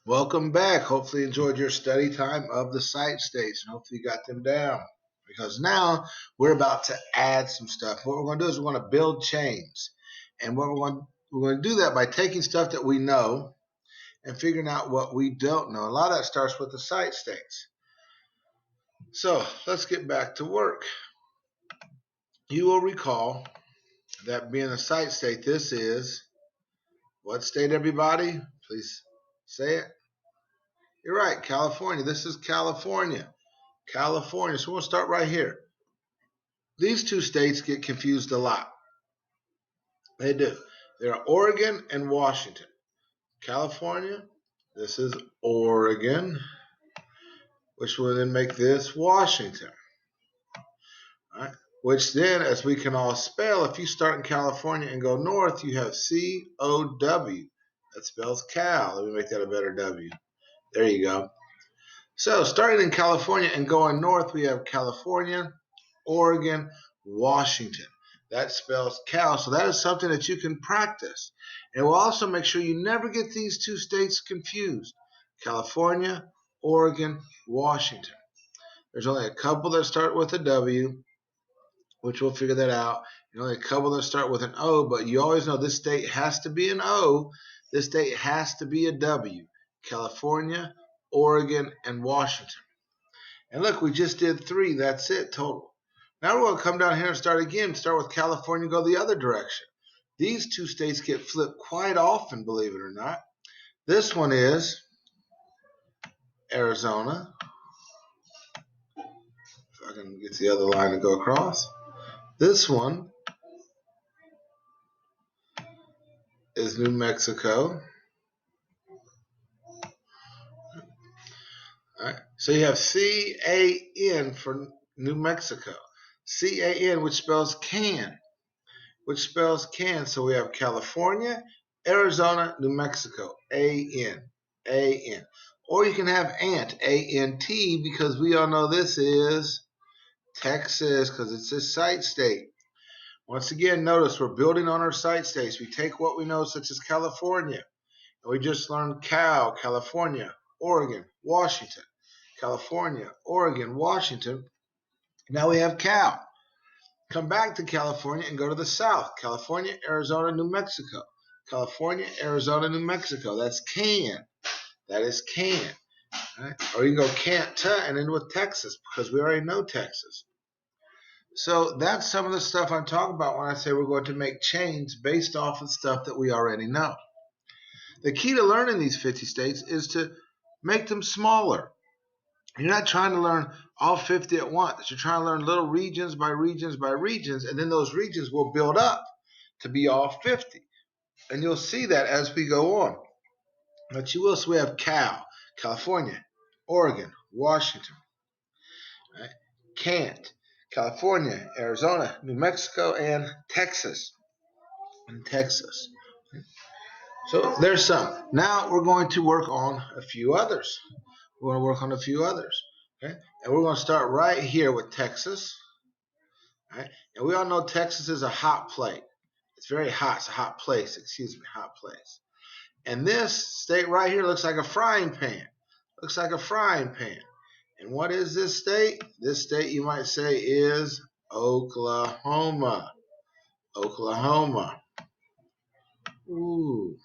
Welcome back. Hopefully you enjoyed your study time of the site states and hopefully you got them down. Because now we're about to add some stuff. What we're going to do is we're going to build chains. And we're going to do that by taking stuff that we know and figuring out what we don't know. A lot of that starts with the site states. So let's get back to work. You will recall that being a site state, this is what state, everybody? Please say it. You're right, California. This is California. California. So we'll start right here. These two states get confused a lot. They do. They're Oregon and Washington. California, this is Oregon, which will then make this Washington. All right. Which then, as we can all spell, if you start in California and go north, you have C-O-W. That spells Cal. Let me make that a better W. There you go. So starting in California and going north, we have California, Oregon, Washington. That spells Cal. So that is something that you can practice. And it will also make sure you never get these two states confused. California, Oregon, Washington. There's only a couple that start with a W, which we'll figure that out. And only a couple that start with an O, but you always know this state has to be an O. This state has to be a W. California, Oregon, and Washington. And look, we just did 3. That's it total. Now we're going to come down here and start again. Start with California, go the other direction. These two states get flipped quite often, believe it or not. This one is Arizona. If I can get the other line to go across. This one is New Mexico. All right. So you have C-A-N for New Mexico. C-A-N, which spells can. Which spells can. So we have California, Arizona, New Mexico. A-N. A-N. Or you can have ant. A-N-T, because we all know this is Texas, because it's a site state. Once again, notice we're building on our site states. We take what we know, such as California. And we just learned Cal, California, Oregon, Washington. California, Oregon, Washington. Now we have Cal. Come back to California and go to the south. California, Arizona, New Mexico. California, Arizona, New Mexico. That's can. That is can. Right? Or you can go can't and end with Texas, because we already know Texas. So that's some of the stuff I'm talking about when I say we're going to make chains based off of stuff that we already know. The key to learning these 50 states is to make them smaller. You're not trying to learn all 50 at once. You're trying to learn little regions by regions by regions, and then those regions will build up to be all 50. And you'll see that as we go on. But you will. So we have California, Oregon, Washington. Right? Can't, California, Arizona, New Mexico, and Texas. So there's some. Now we're going to work on a few others. We're going to work on a few others. Okay? And we're going to start right here with Texas. Right? And we all know Texas is a hot plate. It's very hot. It's a hot place. Excuse me, hot place. And this state right here looks like a frying pan. Looks like a frying pan. And what is this state? This state, you might say, is Oklahoma. Oklahoma. Ooh.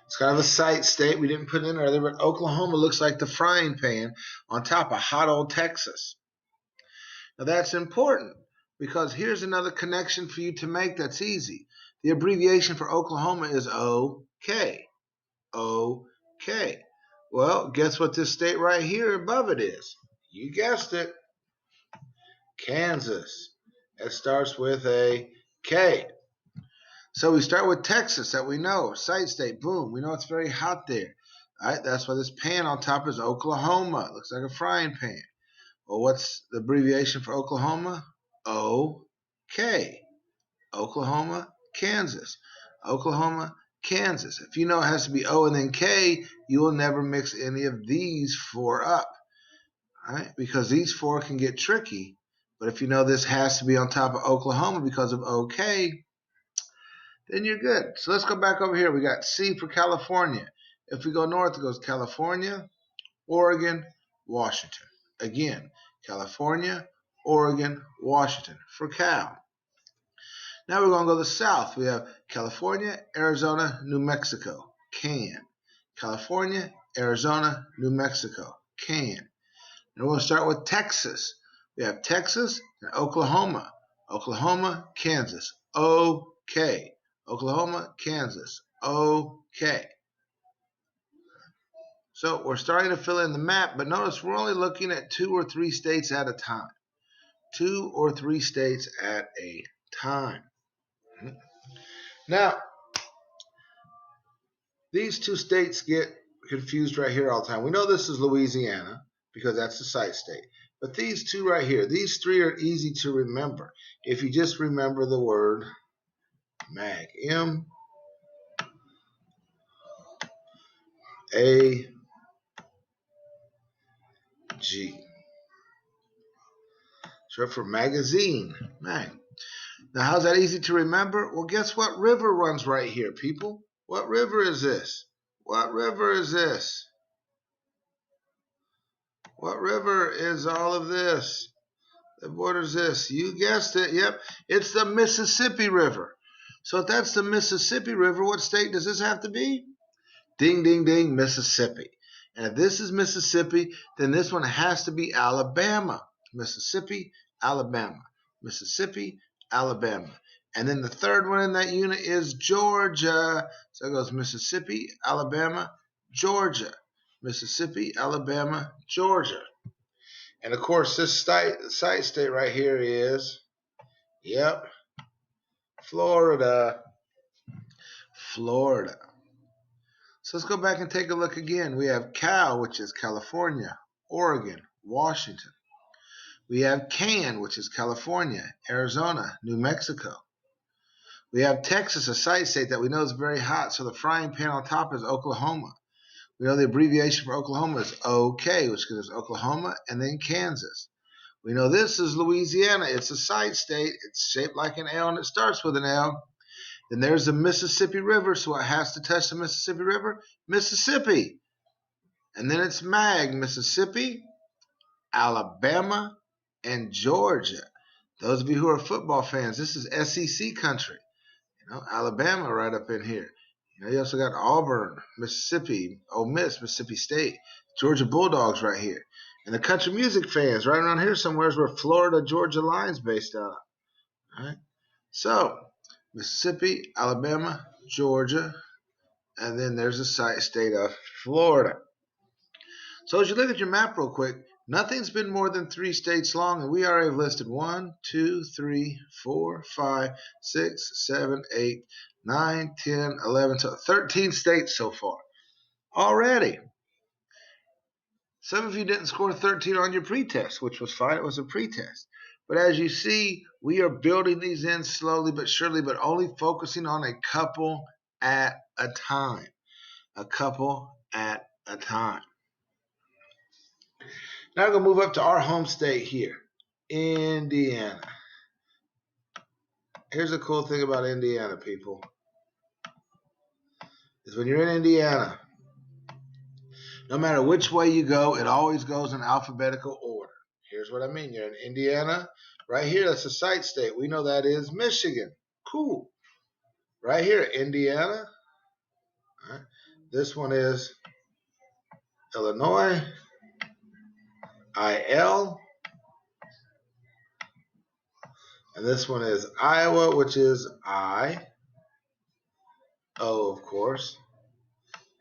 It's kind of a site state we didn't put in earlier, but Oklahoma looks like the frying pan on top of hot old Texas. Now that's important because here's another connection for you to make that's easy. The abbreviation for Oklahoma is OK. OK. Well, guess what this state right here above it is? You guessed it. Kansas. It starts with a K. So we start with Texas that we know, site state, boom. We know it's very hot there. All right, that's why this pan on top is Oklahoma. It looks like a frying pan. Well, what's the abbreviation for Oklahoma? OK. Oklahoma, Kansas. Oklahoma, Kansas. If you know it has to be O and then K, you will never mix any of these 4 up. All right? Because these 4 can get tricky. But if you know this has to be on top of Oklahoma because of OK, then you're good. So let's go back over here. We got C for California. If we go north, it goes California, Oregon, Washington. Again, California, Oregon, Washington for Cal. Now we're going to go to the south. We have California, Arizona, New Mexico, Can. California, Arizona, New Mexico, Can. And we're going to start with Texas. We have Texas and Oklahoma. Oklahoma, Kansas, okay. Oklahoma, Kansas, okay. So we're starting to fill in the map, but notice we're only looking at 2 or 3 states at a time. 2 or 3 states at a time. Now, these 2 states get confused right here all the time. We know this is Louisiana because that's the site state. But these 2 right here, these 3 are easy to remember if you just remember the word MAG. M-A-G. Short for magazine. MAG. Now, how's that easy to remember? Well, guess what river runs right here, people? What river is this? What river is this? What river is all of this? What is this? You guessed it. Yep, it's the Mississippi River. So if that's the Mississippi River, what state does this have to be? Ding, ding, ding, Mississippi. And if this is Mississippi, then this one has to be Alabama. Mississippi, Alabama. Mississippi, Alabama. And then the third one in that unit is Georgia. So it goes Mississippi, Alabama, Georgia. Mississippi, Alabama, Georgia. And of course, this site state right here is, yep, Florida. Florida. So let's go back and take a look again. We have Cal, which is California, Oregon, Washington. We have Can, which is California, Arizona, New Mexico. We have Texas, a site state that we know is very hot, so the frying pan on top is Oklahoma. We know the abbreviation for Oklahoma is OK, which gives us Oklahoma, and then Kansas. We know this is Louisiana. It's a site state. It's shaped like an L, and it starts with an L. Then there's the Mississippi River, so it has to touch the Mississippi River. Mississippi. And then it's MAG, Mississippi, Alabama, and Georgia. Those of you who are football fans, this is SEC country. You know, Alabama right up in here. You know, you also got Auburn, Mississippi, Ole Miss, Mississippi State, Georgia Bulldogs right here. And the country music fans right around here somewhere is where Florida Georgia Line's based out of. All right. So, Mississippi, Alabama, Georgia, and then there's the state of Florida. So as you look at your map real quick, nothing's been more than 3 states long, and we already have listed 1, 2, 3, 4, 5, 6, 7, 8, 9, 10, 11, 12, 13 states so far. Already. Some of you didn't score 13 on your pretest, which was fine. It was a pretest. But as you see, we are building these in slowly but surely, but only focusing on a couple at a time. A couple at a time. Now we're going to move up to our home state here, Indiana. Here's the cool thing about Indiana, people. Is when you're in Indiana, no matter which way you go, it always goes in alphabetical order. Here's what I mean. You're in Indiana. Right here, that's a site state. We know that is Michigan. Cool. Right here, Indiana. All right. This one is Illinois. IL. And this one is Iowa, which is I. O, of course.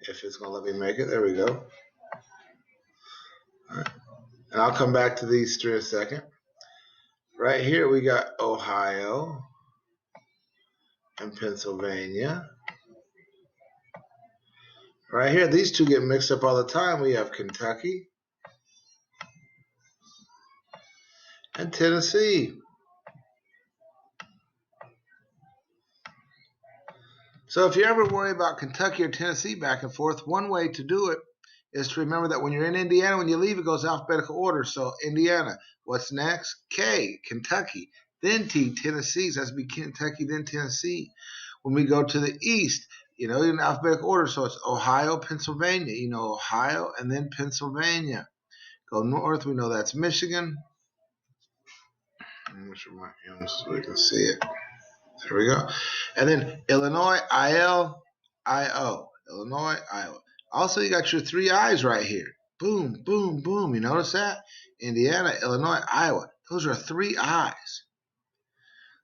If it's going to let me make it. There we go. All right. And I'll come back to these three in a second. Right here, we got Ohio and Pennsylvania. Right here, these two get mixed up all the time. We have Kentucky and Tennessee. So if you ever worry about Kentucky or Tennessee back and forth, one way to do it is to remember that when you're in Indiana, when you leave, it goes alphabetical order. So Indiana, what's next? K, Kentucky, then T, Tennessee. So that's be Kentucky, then Tennessee. When we go to the east, in alphabetical order. So it's Ohio, Pennsylvania. Ohio and then Pennsylvania. Go north, we know that's Michigan. Make sure my M's so we can see it. There we go. And then Illinois, I-L-I-O. Illinois, Iowa. Also, you got your three I's right here. Boom, boom, boom. You notice that? Indiana, Illinois, Iowa. Those are three I's.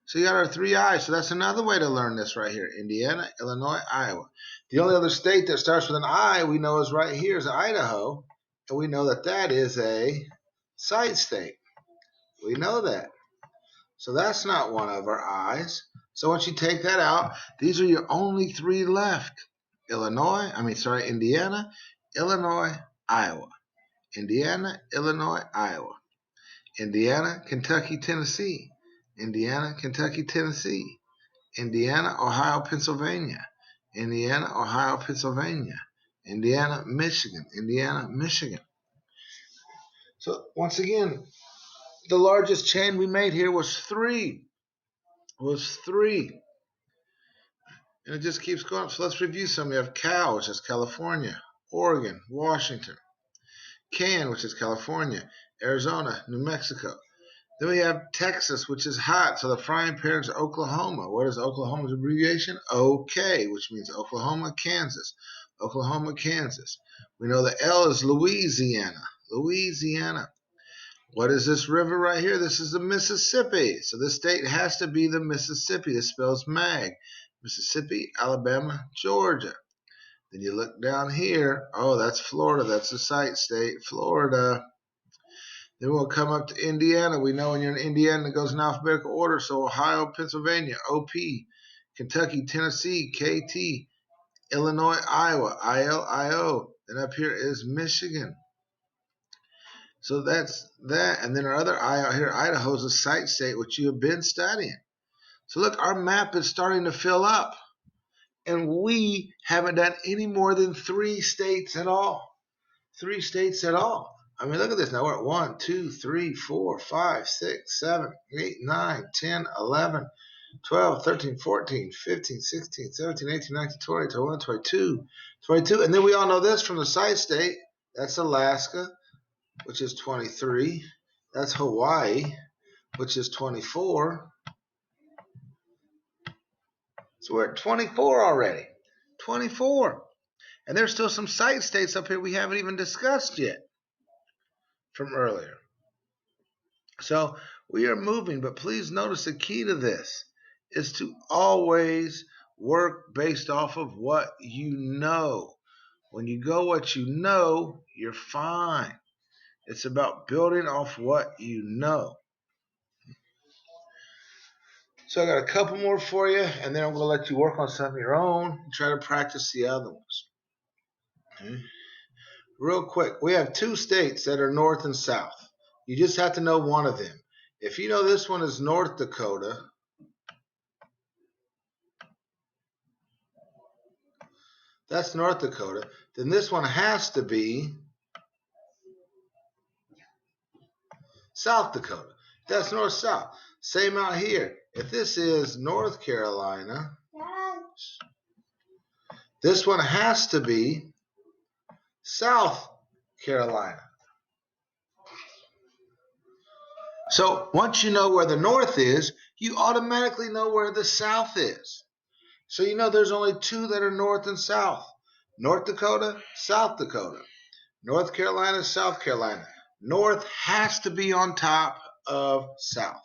So you got our three I's. So that's another way to learn this right here. Indiana, Illinois, Iowa. The only other state that starts with an I we know is right here is Idaho. And we know that that is a site state. We know that. So that's not one of our I's. So once you take that out, these are your only three left. Indiana, Illinois, Iowa. Indiana, Illinois, Iowa. Indiana, Kentucky, Tennessee. Indiana, Kentucky, Tennessee. Indiana, Ohio, Pennsylvania. Indiana, Ohio, Pennsylvania. Indiana, Michigan. Indiana, Michigan. So once again, the largest chain we made here was three. And it just keeps going up. So let's review some. We have Cal, which is California, Oregon, Washington. Can, which is California, Arizona, New Mexico. Then we have Texas, which is hot. So the frying pan is Oklahoma. What is Oklahoma's abbreviation? OK, which means Oklahoma, Kansas. Oklahoma, Kansas. We know the L is Louisiana. Louisiana. What is this river right here? This is the Mississippi. So this state has to be the Mississippi. This spells MAG. Mississippi, Alabama, Georgia. Then you look down here. Oh, that's Florida. That's the site state, Florida. Then we'll come up to Indiana. We know when you're in Indiana, it goes in alphabetical order. So Ohio, Pennsylvania, OP. Kentucky, Tennessee, KT. Illinois, Iowa, ILIO. Then up here is Michigan. So that's that. And then our other I out here, Idaho, is a site state, which you have been studying. So look, our map is starting to fill up. And we haven't done any more than 3 states at all. 3 states at all. I mean, look at this. Now we're at 1, 2, 3, 4, 5, 6, 7, 8, 9, 10, 11, 12, 13, 14, 15, 16, 17, 18, 19, 20, 21, 22, 22. And then we all know this from the site state. That's Alaska, which is 23. That's Hawaii, which is 24. So we're at 24 already. 24. And there's still some site states up here we haven't even discussed yet from earlier. So we are moving, but please notice the key to this is to always work based off of what you know. When you go what you know, you're fine. It's about building off what you know. So I got a couple more for you, and then I'm going to let you work on some of your own and try to practice the other ones. Okay. Real quick, we have 2 states that are north and south. You just have to know one of them. If you know this one is North Dakota, that's North Dakota, then this one has to be South Dakota. That's north-south. Same out here. If this is North Carolina, this one has to be South Carolina. So once you know where the north is, you automatically know where the south is. So you know there's only 2 that are north and south. North Dakota, South Dakota. North Carolina, South Carolina. North has to be on top of south.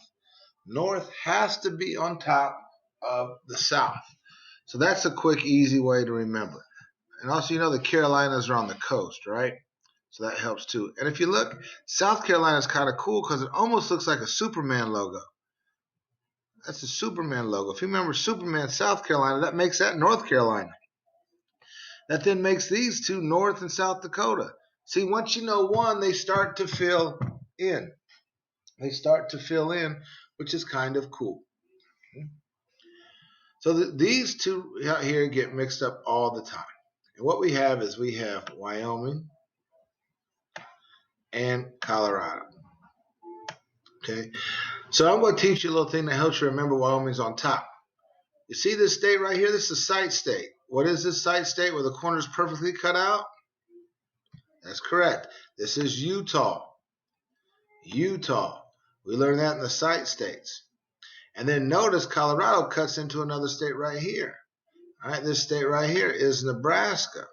North has to be on top of the south. So that's a quick, easy way to remember. And also, you know the Carolinas are on the coast, right? So that helps too. And if you look, South Carolina is kind of cool because it almost looks like a Superman logo. That's a Superman logo. If you remember Superman, South Carolina, that makes that North Carolina. That then makes these 2 North and South Dakota. See, once you know one, they start to fill in. They start to fill in, which is kind of cool. So these 2 out here get mixed up all the time. And what we have is we have Wyoming and Colorado. Okay, so I'm going to teach you a little thing that helps you remember Wyoming's on top. You see this state right here? This is a site state. what is this site state where the corner is perfectly cut out? That's correct. This is Utah. Utah. We learned that in the site states. And then notice Colorado cuts into another state right here. All right, this state right here is Nebraska.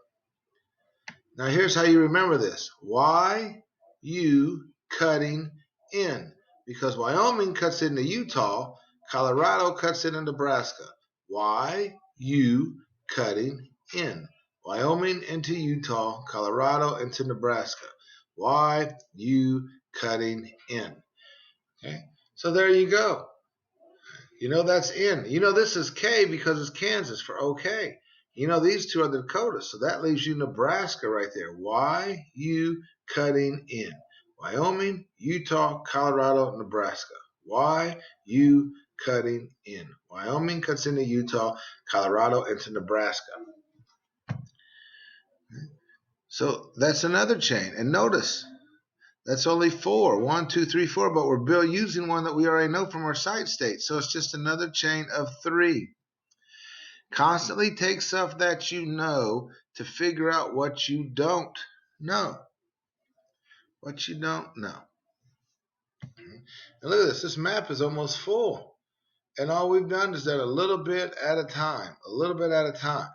Now here's how you remember this. Why U cutting in? Because Wyoming cuts into Utah, Colorado cuts into Nebraska. Why U cutting in? Wyoming into Utah, Colorado into Nebraska. Why U cutting in? Okay, so there you go. You know that's in. You know this is K because it's Kansas for OK. You know these two are the Dakotas, so that leaves you Nebraska right there. Why U cutting in? Wyoming, Utah, Colorado, Nebraska. Why U cutting in? Wyoming cuts into Utah, Colorado into Nebraska. So that's another chain. And notice, that's only 4. 1, 2, 3, 4. But we're using one that we already know from our site state. So it's just another chain of 3. Constantly take stuff that you know to figure out what you don't know. What you don't know. And look at this. This map is almost full. And all we've done is that a little bit at a time. A little bit at a time.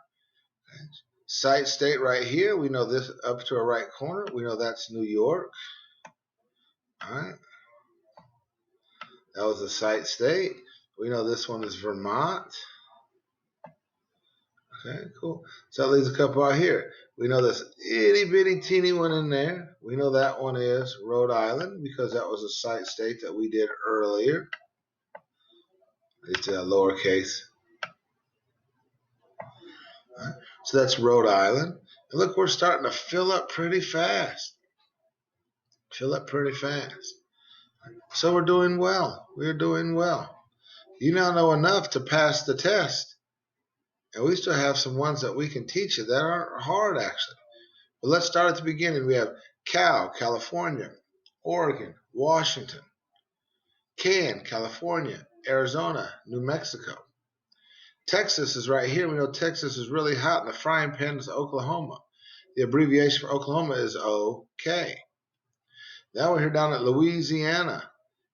Site state right here. We know this up to our right corner. We know that's New York. All right. That was a site state. We know this one is Vermont. Okay, cool. So that leaves a couple out here. We know this itty bitty teeny one in there. We know that one is Rhode Island because that was a site state that we did earlier. It's a lowercase. Right. So that's Rhode Island. And look, we're starting to fill up pretty fast. Fill up pretty fast. So we're doing well. We're doing well. You now know enough to pass the test. And we still have some ones that we can teach you that aren't hard, actually. But let's start at the beginning. We have Cal, California, Oregon, Washington, Can, California, Arizona, New Mexico. Texas is right here. We know Texas is really hot, and the frying pan is Oklahoma. The abbreviation for Oklahoma is OK. Now we're here down at Louisiana.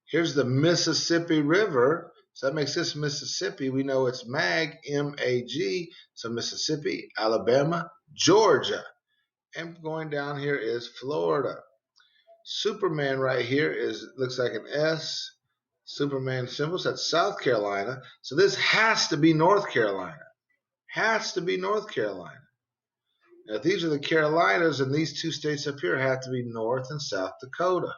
Here's the Mississippi River. So that makes this Mississippi. We know it's MAG, M-A-G. So Mississippi, Alabama, Georgia. And going down here is Florida. Superman right here looks like an S. Superman symbols. That's South Carolina. So this has to be North Carolina. Has to be North Carolina. Now, if these are the Carolinas, and these two states up here have to be North and South Dakota.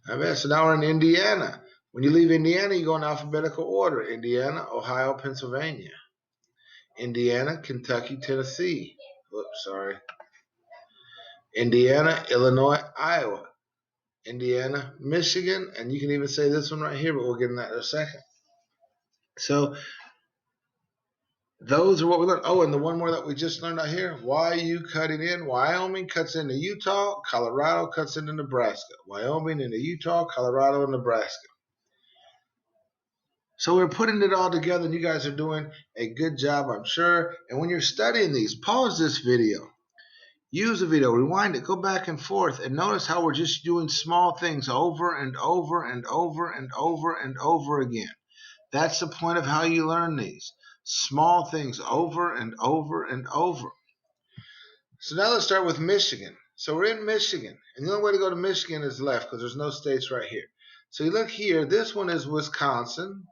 All right, so now we're in Indiana. When you leave Indiana, you go in alphabetical order. Indiana, Ohio, Pennsylvania. Indiana, Kentucky, Tennessee. Whoops, sorry. Indiana, Illinois, Iowa. Indiana, Michigan, and you can even say this one right here, but we'll get in that in a second. So those are what we learned. Oh, and the one more that we just learned out here, why you cutting in? Wyoming cuts into Utah, Colorado cuts into Nebraska. Wyoming into Utah, Colorado, and Nebraska. So we're putting it all together, and you guys are doing a good job, I'm sure. And when you're studying these, pause this video. Use the video, rewind it, go back and forth, and notice how we're just doing small things over and over and over and over and over again. That's the point of how you learn these. Small things over and over and over. So now let's start with Michigan. So we're in Michigan, and the only way to go to Michigan is left because there's no states right here. So you look here, this one is Wisconsin,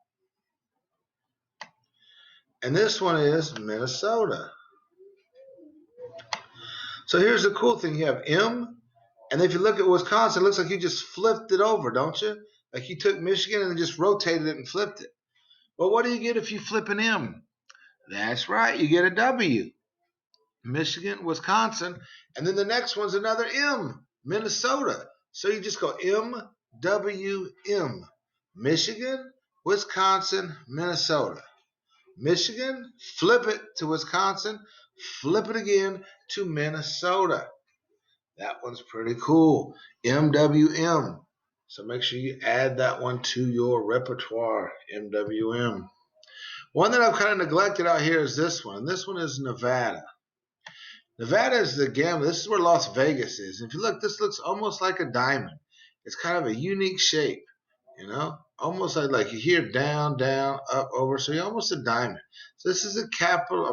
and this one is Minnesota. So here's the cool thing. You have M, and if you look at Wisconsin, it looks like you just flipped it over, don't you? Like you took Michigan and then just rotated it and flipped it. Well, what do you get if you flip an M? That's right, you get a W. Michigan, Wisconsin, and then the next one's another M, Minnesota. So you just go M, W, M. Michigan, Wisconsin, Minnesota. Michigan, flip it to Wisconsin, flip it again to Minnesota. That one's pretty cool. MWM. So make sure you add that one to your repertoire. MWM. One that I've kind of neglected out here is this one. This one is Nevada. Nevada is the gamble. This is where Las Vegas is. If you look, this looks almost like a diamond. It's kind of a unique shape, almost like you hear down, down, up, over. So you're almost a diamond. So this is the capital.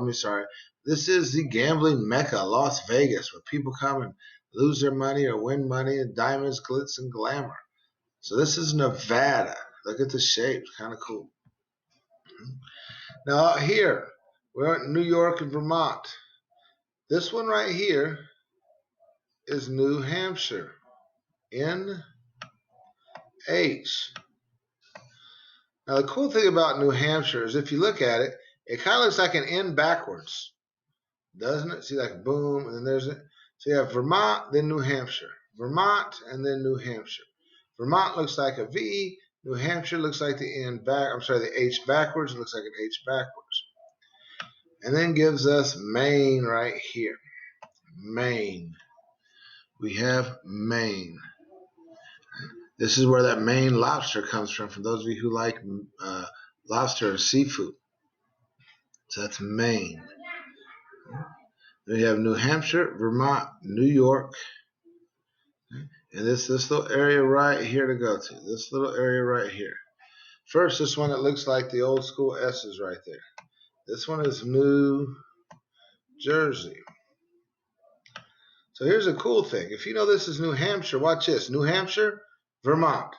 This is the gambling mecca, Las Vegas, where people come and lose their money or win money in diamonds, glitz, and glamour. So this is Nevada. Look at the shape. It's kind of cool. Now out here, we're in New York and Vermont. This one right here is New Hampshire. NH. Now the cool thing about New Hampshire is if you look at it, it kind of looks like an N backwards, doesn't it? See, like boom, and then there's it. So you have Vermont, then New Hampshire. Vermont, and then New Hampshire. Vermont looks like a V. New Hampshire looks like the N back. I'm sorry, the H backwards. It looks like an H backwards. And then gives us Maine right here. Maine. We have Maine. This is where that Maine lobster comes from, for those of you who like lobster or seafood. So that's Maine. Then we have New Hampshire, Vermont, New York, and this little area right here to go to. This little area right here. First, this one that looks like the old school S's right there. This one is New Jersey. So here's a cool thing. If you know this is New Hampshire, watch this. New Hampshire, Vermont,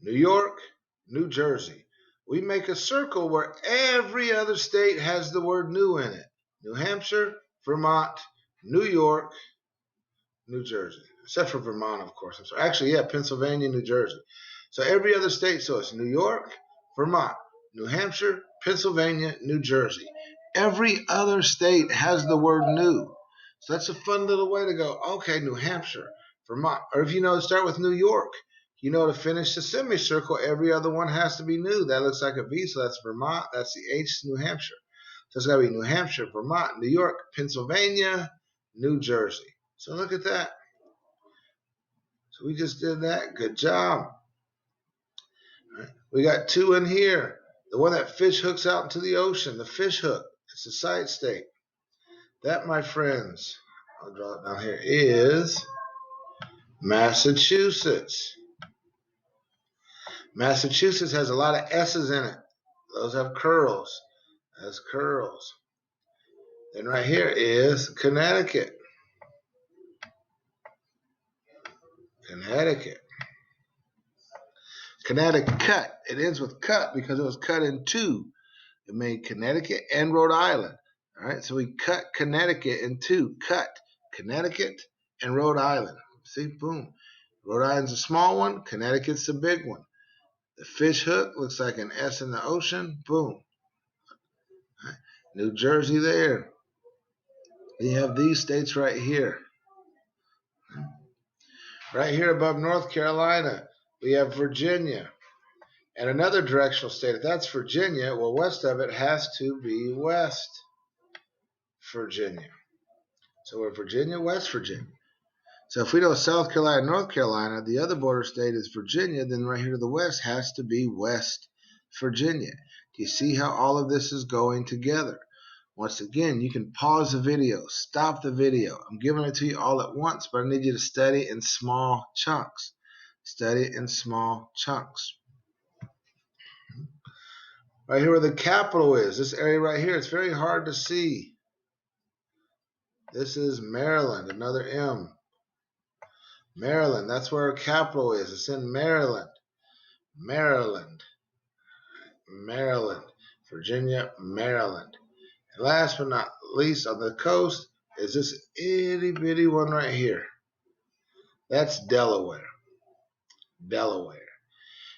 New York, New Jersey. We make a circle where every other state has the word new in it. New Hampshire, Vermont, New York, New Jersey. Except for Vermont, of course. I'm sorry. Actually, yeah, Pennsylvania, New Jersey. So every other state, so it's New York, Vermont, New Hampshire, Pennsylvania, New Jersey. Every other state has the word new. So that's a fun little way to go. Okay, New Hampshire, Vermont. Or if you know to start with New York, to finish the semicircle, every other one has to be new. That looks like a V, so that's Vermont. That's the H, New Hampshire. So it's got to be New Hampshire, Vermont, New York, Pennsylvania, New Jersey. So look at that. So we just did that. Good job. Right. We got two in here. The one that fish hooks out into the ocean, the fish hook. It's a side state. That, my friends, I'll draw it down here, is Massachusetts. Massachusetts has a lot of S's in it. Those have curls. That's curls. Then right here is Connecticut. Connecticut. Connecticut. It ends with cut because it was cut in two. It made Connecticut and Rhode Island. All right, so we cut Connecticut in two. Cut Connecticut and Rhode Island. See, boom. Rhode Island's a small one. Connecticut's the big one. The fish hook looks like an S in the ocean. Boom. Right. New Jersey there. Then you have these states right here. Right here above North Carolina, we have Virginia. And another directional state, if that's Virginia, well, west of it has to be West Virginia. So we're Virginia, West Virginia. So if we know South Carolina, North Carolina, the other border state is Virginia, then right here to the west has to be West Virginia. Do you see how all of this is going together? Once again, you can pause the video, stop the video. I'm giving it to you all at once, but I need you to study in small chunks. Study in small chunks. Right here where the capital is, this area right here, it's very hard to see. This is Maryland, another M. Maryland, that's where our capital is. It's in Maryland. Maryland. Maryland. Virginia, Maryland. And last but not least, on the coast is this itty bitty one right here. That's Delaware. Delaware.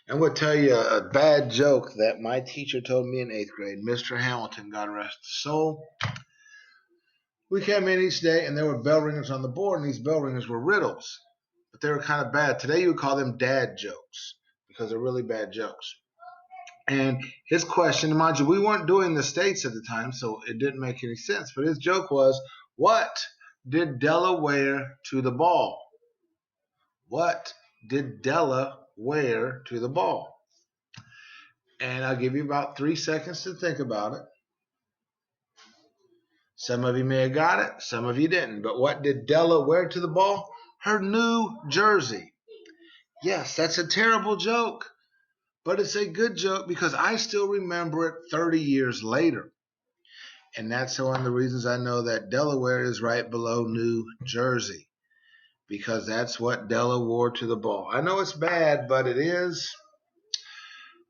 I'm going to tell you a bad joke that my teacher told me in 8th grade. Mr. Hamilton, God rest his soul. We came in each day, and there were bell ringers on the board, and these bell ringers were riddles. But they were kind of bad. Today you would call them dad jokes because they're really bad jokes. And his question, mind you, we weren't doing the states at the time, so it didn't make any sense. But his joke was, what did Della wear to the ball? What did Della wear to the ball? And I'll give you about 3 seconds to think about it. Some of you may have got it, some of you didn't. But what did Della wear to the ball? Her new jersey. Yes, that's a terrible joke, but it's a good joke because I still remember it 30 years later. And that's one of the reasons I know that Delaware is right below New Jersey, because that's what Della wore to the ball. I know it's bad, but it is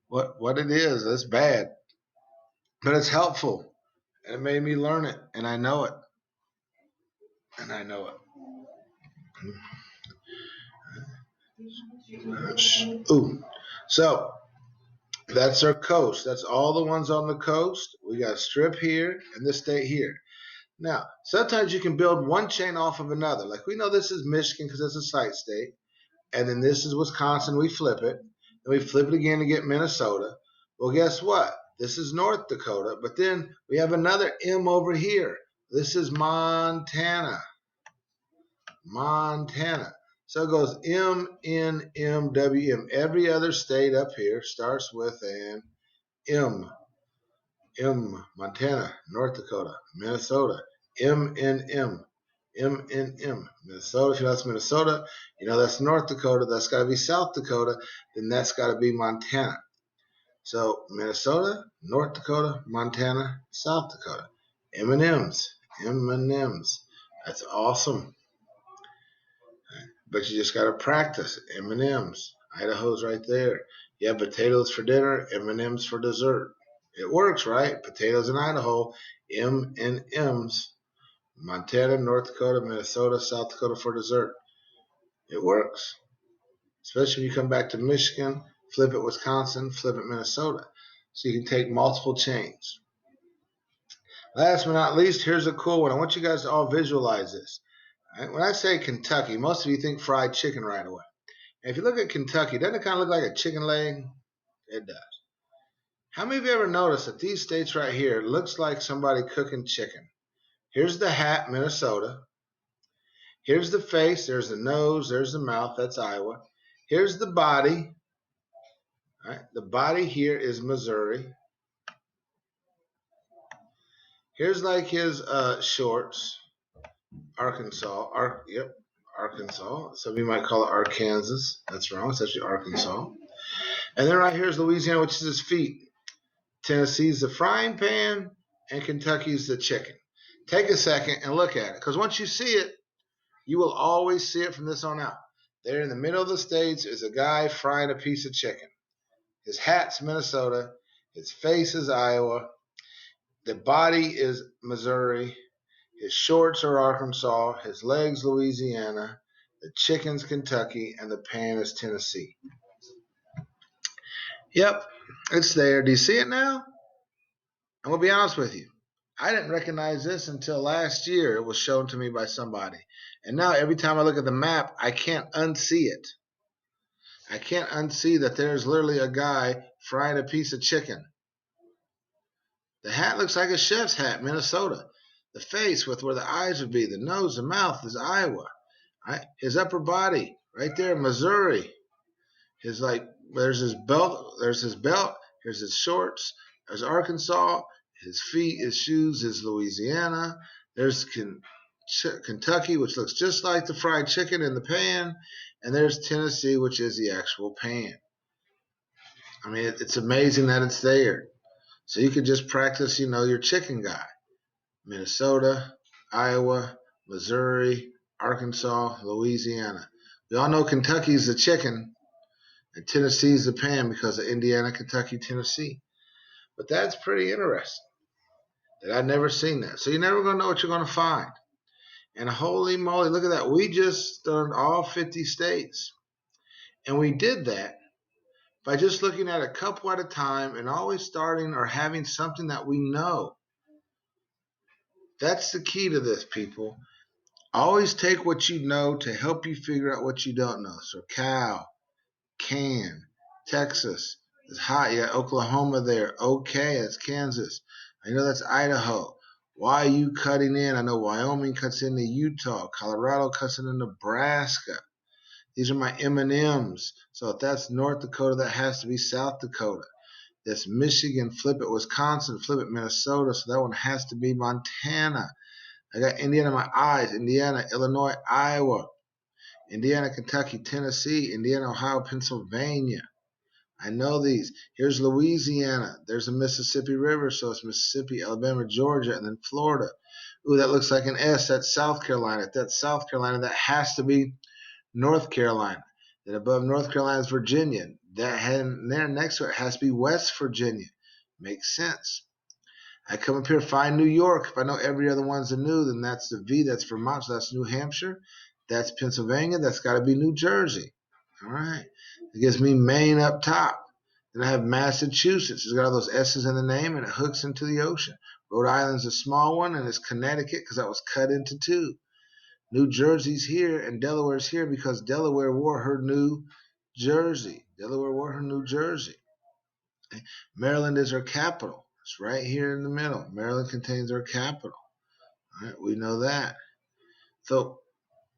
what it is. It's bad, but it's helpful. And it made me learn it, and I know it. And I know it. Ooh. So that's our coast. That's all the ones on the coast. We got a strip here and this state here. Now, sometimes you can build one chain off of another. Like we know this is Michigan because it's a site state. And then this is Wisconsin. We flip it. And we flip it again to get Minnesota. Well, guess what? This is North Dakota. But then we have another M over here. This is Montana. Montana. So it goes M, N, M, W, M. Every other state up here starts with an M. M, Montana, North Dakota, Minnesota, M, N, M. M, N, M. Minnesota, if you know that's Minnesota, you know that's North Dakota, that's got to be South Dakota, then that's got to be Montana. So Minnesota, North Dakota, Montana, South Dakota. M&Ms, M&Ms. That's awesome. But you just got to practice. M&Ms. Idaho's right there. You have potatoes for dinner, M&Ms for dessert. It works, right? Potatoes in Idaho, M&Ms. Montana, North Dakota, Minnesota, South Dakota for dessert. It works. Especially when you come back to Michigan, flip it Wisconsin, flip it Minnesota. So you can take multiple chains. Last but not least, here's a cool one. I want you guys to all visualize this. When I say Kentucky, most of you think fried chicken right away. And if you look at Kentucky, doesn't it kind of look like a chicken leg? It does. How many of you ever noticed that these states right here looks like somebody cooking chicken? Here's the hat, Minnesota. Here's the face, there's the nose, there's the mouth, that's Iowa. Here's the body. All right, the body here is Missouri. Here's like his shorts, Arkansas. Arkansas. Some of you might call it Arkansas. That's wrong. It's actually Arkansas. And then right here is Louisiana, which is his feet. Tennessee's the frying pan, and Kentucky's the chicken. Take a second and look at it, because once you see it, you will always see it from this on out. There in the middle of the states is a guy frying a piece of chicken. His hat's Minnesota. His face is Iowa. The body is Missouri. His shorts are Arkansas. His legs Louisiana. The chicken's Kentucky. And the pan is Tennessee. Yep, it's there. Do you see it now? I'm going to be honest with you. I didn't recognize this until last year. It was shown to me by somebody. And now every time I look at the map, I can't unsee it. I can't unsee that there's literally a guy frying a piece of chicken. The hat looks like a chef's hat, Minnesota. The face with where the eyes would be, the nose, the mouth is Iowa. Right? His upper body, right there, Missouri. There's his belt, here's his shorts, there's Arkansas, his feet, his shoes is Louisiana. There's Kentucky, which looks just like the fried chicken in the pan, and there's Tennessee, which is the actual pan. I mean, it's amazing that it's there. So you could just practice, your chicken guy. Minnesota, Iowa, Missouri, Arkansas, Louisiana. We all know Kentucky's the chicken, and Tennessee's the pan because of Indiana, Kentucky, Tennessee. But that's pretty interesting that I'd never seen that. So you're never going to know what you're going to find. And holy moly, look at that. We just learned all 50 states. And we did that by just looking at a couple at a time and always starting or having something that we know. That's the key to this, people. Always take what you know to help you figure out what you don't know. So cow, can, Texas, it's hot. Yeah, Oklahoma there. Okay, that's Kansas. I know that's Idaho. Why are you cutting in? I know Wyoming cuts into Utah. Colorado cuts into Nebraska. These are my M&Ms. So if that's North Dakota, that has to be South Dakota. That's Michigan. Flip it Wisconsin. Flip it Minnesota. So that one has to be Montana. I got Indiana in my eyes. Indiana, Illinois, Iowa. Indiana, Kentucky, Tennessee. Indiana, Ohio, Pennsylvania. I know these. Here's Louisiana. There's the Mississippi River, so it's Mississippi, Alabama, Georgia, and then Florida. Ooh, that looks like an S. That's South Carolina. If that's South Carolina, that has to be North Carolina. Then above North Carolina is Virginia. That there next to it has to be West Virginia. Makes sense. I come up here, find New York. If I know every other one's a new, then that's the V. That's Vermont. So that's New Hampshire. That's Pennsylvania. That's got to be New Jersey. All right. It gives me Maine up top. Then I have Massachusetts. It's got all those S's in the name, and it hooks into the ocean. Rhode Island's a small one, and it's Connecticut because that was cut into two. New Jersey's here, and Delaware's here because Delaware wore her New Jersey. Delaware wore her New Jersey. Maryland is her capital. It's right here in the middle. Maryland contains our capital. All right, we know that. So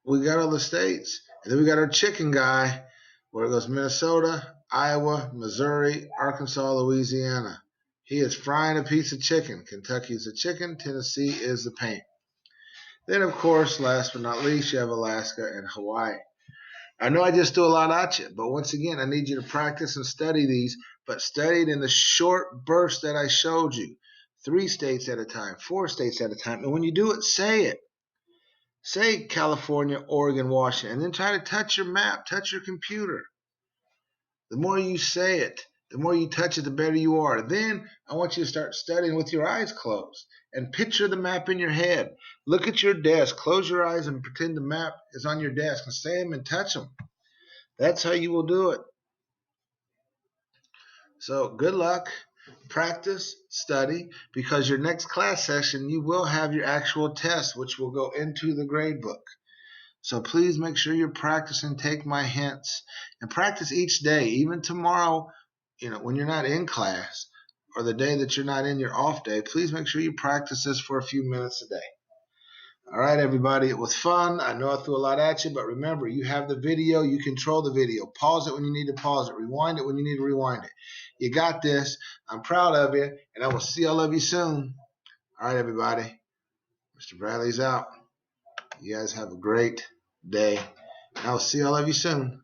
we got all the states. And then we got our chicken guy, where it goes Minnesota, Iowa, Missouri, Arkansas, Louisiana. He is frying a piece of chicken. Kentucky is the chicken. Tennessee is the paint. Then, of course, last but not least, you have Alaska and Hawaii. I know I just threw a lot at you, but once again, I need you to practice and study these, but study it in the short burst that I showed you. 3 states at a time, 4 states at a time. And when you do it, say it. Say California, Oregon, Washington, and then try to touch your map, touch your computer. The more you say it, the more you touch it, the better you are. Then I want you to start studying with your eyes closed and picture the map in your head. Look at your desk, close your eyes and pretend the map is on your desk and say them and touch them. That's how you will do it. So good luck, practice, study, because your next class session, you will have your actual test, which will go into the grade book. So please make sure you're practicing, take my hints, and practice each day, even tomorrow, when you're not in class or the day that you're not in your off day, please make sure you practice this for a few minutes a day. All right, everybody, it was fun. I know I threw a lot at you, but remember, you have the video. You control the video. Pause it when you need to pause it. Rewind it when you need to rewind it. You got this. I'm proud of you, and I will see all of you soon. All right, everybody. Mr. Bradley's out. You guys have a great day. And I will see all of you soon.